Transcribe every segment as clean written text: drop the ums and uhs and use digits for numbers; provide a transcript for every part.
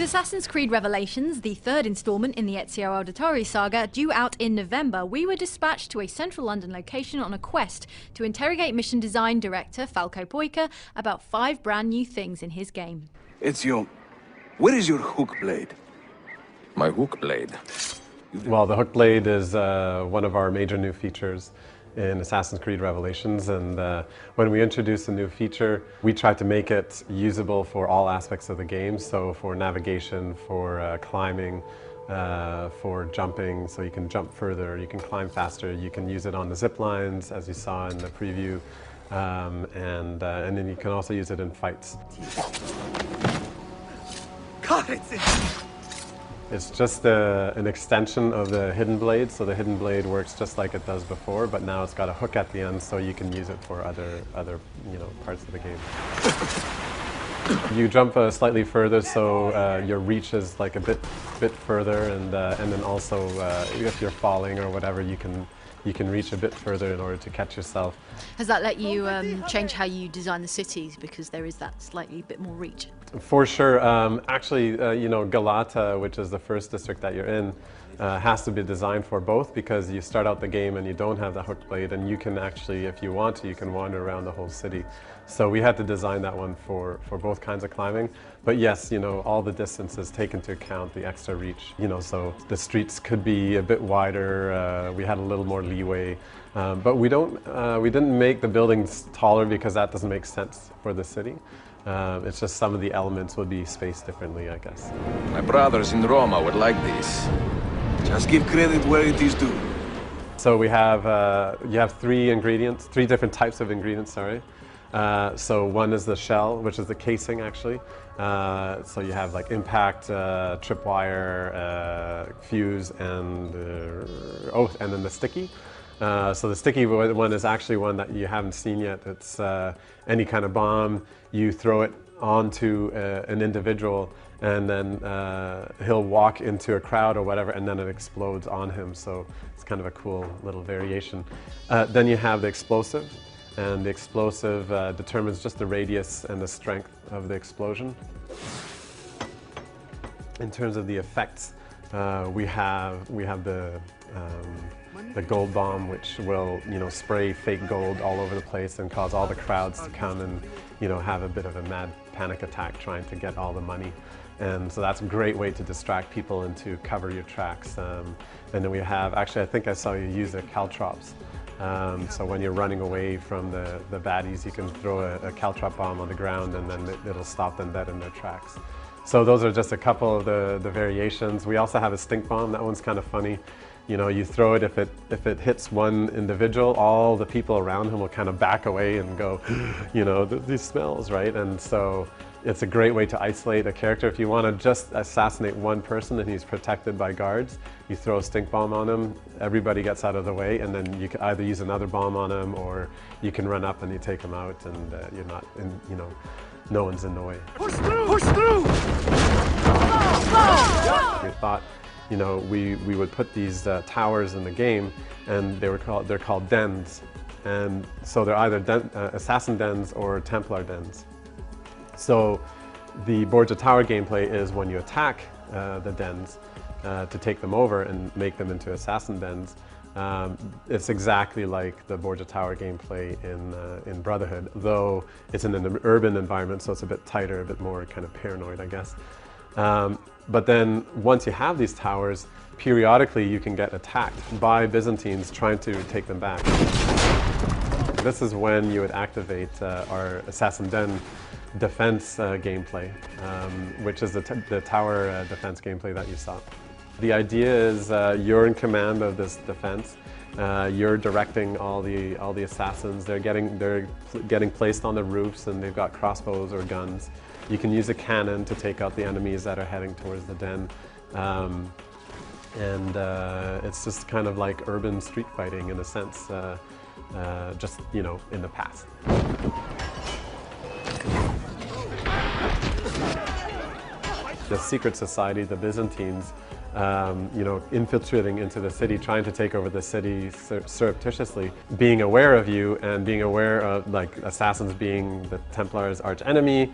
Assassin's Creed Revelations, the third installment in the Ezio Auditore saga, due out in November, we were dispatched to a central London location on a quest to interrogate mission design director Falco Boyka about 5 brand new things in his game. Ezio, where is your hook blade? My hook blade? Well, the hook blade is one of our major new features in Assassin's Creed Revelations, and when we introduce a new feature, we try to make it usable for all aspects of the game, so for navigation, for climbing, for jumping, so you can jump further, you can climb faster, you can use it on the zip lines, as you saw in the preview, and then you can also use it in fights. God, It's just an extension of the hidden blade, so the hidden blade works just like it does before, but now it's got a hook at the end, so you can use it for other parts of the game. You jump slightly further, so your reach is like a bit further, and then also if you're falling or whatever, you can reach a bit further in order to catch yourself. Has that let you change how you design the cities, because there is that slightly bit more reach? For sure. Actually, Galata, which is the first district that you're in, has to be designed for both, because you start out the game and you don't have the hook blade, and you can actually, if you want to, you can wander around the whole city. So we had to design that one for both kinds of climbing. But yes, all the distances take into account the extra reach. So the streets could be a bit wider. We had a little more leeway, but we didn't make the buildings taller because that doesn't make sense for the city. It's just some of the elements would be spaced differently, I guess. My brothers in Roma would like this. just give credit where it is due. So we have, you have 3 different types of ingredients, sorry. So one is the shell, which is the casing actually. So you have like impact, tripwire, fuse, and then the sticky. So the sticky one is actually one that you haven't seen yet. It's any kind of bomb. You throw it onto an individual, and then he'll walk into a crowd or whatever, and then it explodes on him. So it's kind of a cool little variation. Then you have the explosive, and the explosive determines just the radius and the strength of the explosion. In terms of the effects, we have the gold bomb, which will spray fake gold all over the place and cause all the crowds to come and have a bit of a mad panic attack trying to get all the money. And so that's a great way to distract people and to cover your tracks. And then we have, actually I think I saw you use the caltrops. So when you're running away from the baddies, you can throw a caltrop bomb on the ground, and then it'll stop them dead in their tracks. So those are just a couple of the variations. We also have a stink bomb. That one's kind of funny. You throw it, if it hits one individual, all the people around him will kind of back away and go, these smells, right? And so it's a great way to isolate a character. If you want to just assassinate one person and he's protected by guards, you throw a stink bomb on him, everybody gets out of the way, and then you can either use another bomb on him, or you can run up and you take him out, and you're not in, no one's in the way. Push through! Push through! We thought, we would put these towers in the game, and they're called dens, and so they're either assassin dens or Templar dens. So the Borgia Tower gameplay is when you attack the dens to take them over and make them into assassin dens. It's exactly like the Borgia Tower gameplay in Brotherhood, though it's in an urban environment, so it's a bit tighter, a bit more kind of paranoid, I guess. But then once you have these towers, periodically you can get attacked by Byzantines trying to take them back. This is when you would activate our Assassin Den defense gameplay, which is the tower defense gameplay that you saw. The idea is you're in command of this defense. You're directing all the assassins. They're getting placed on the roofs, and they've got crossbows or guns. You can use a cannon to take out the enemies that are heading towards the den. It's just kind of like urban street fighting in a sense, just in the past. The secret society, the Byzantines, infiltrating into the city, trying to take over the city surreptitiously, being aware of you and being aware of assassins being the Templars' arch enemy,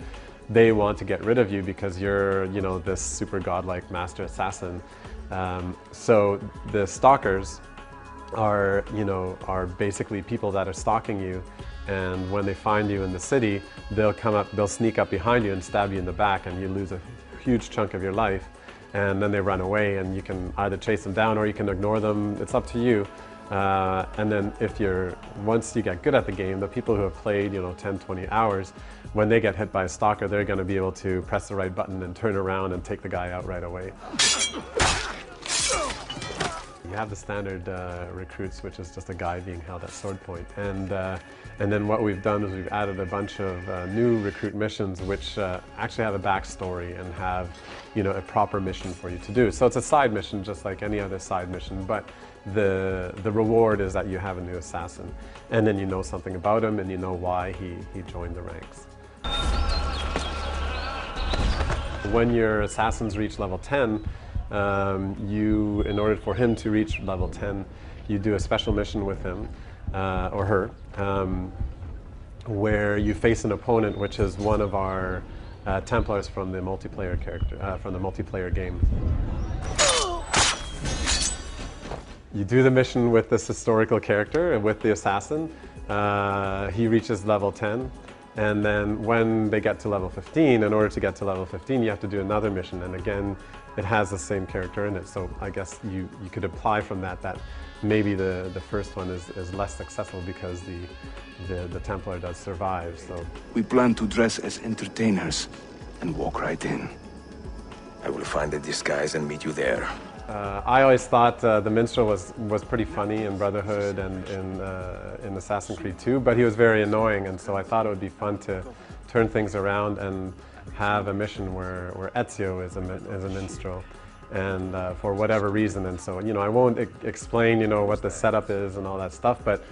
they want to get rid of you because you're, you know, this super godlike master assassin. So the stalkers are, you know, are basically people that are stalking you, and when they find you in the city, they'll come up, they'll sneak up behind you and stab you in the back, and you lose a huge chunk of your life, and then they run away, and you can either chase them down or you can ignore them. It's up to you. And then once you get good at the game, the people who have played, you know, 10, 20 hours, when they get hit by a stalker, they're going to be able to press the right button and turn around and take the guy out right away. You have the standard recruits, which is just a guy being held at sword point. And then what we've done is we've added a bunch of new recruit missions which actually have a backstory and have, you know, a proper mission for you to do. So it's a side mission just like any other side mission, but the reward is that you have a new assassin. And then you know something about him and you know why he joined the ranks. When your assassins reach level 10, in order for him to reach level 10, you do a special mission with him, or her, where you face an opponent which is one of our Templars from the multiplayer game. You do the mission with this historical character, with the assassin. He reaches level 10. And then when they get to level 15, in order to get to level 15, you have to do another mission. And again, it has the same character in it. So I guess you could imply from that maybe the first one is less successful because the Templar does survive. So We plan to dress as entertainers and walk right in. I will find a disguise and meet you there. I always thought the minstrel was pretty funny in Brotherhood and in Assassin's Creed 2, but he was very annoying, and so I thought it would be fun to turn things around and have a mission where Ezio is a minstrel, and for whatever reason. And so, you know, I won't explain, you know, what the setup is and all that stuff, but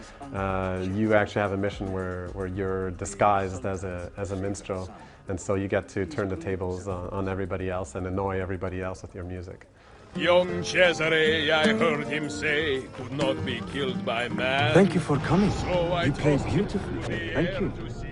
you actually have a mission where you're disguised as a minstrel, and so you get to turn the tables on everybody else and annoy everybody else with your music. Young Cesare, I heard him say, could not be killed by man. Thank you for coming. So I You played tossed him beautifully. through the Thank air you. to see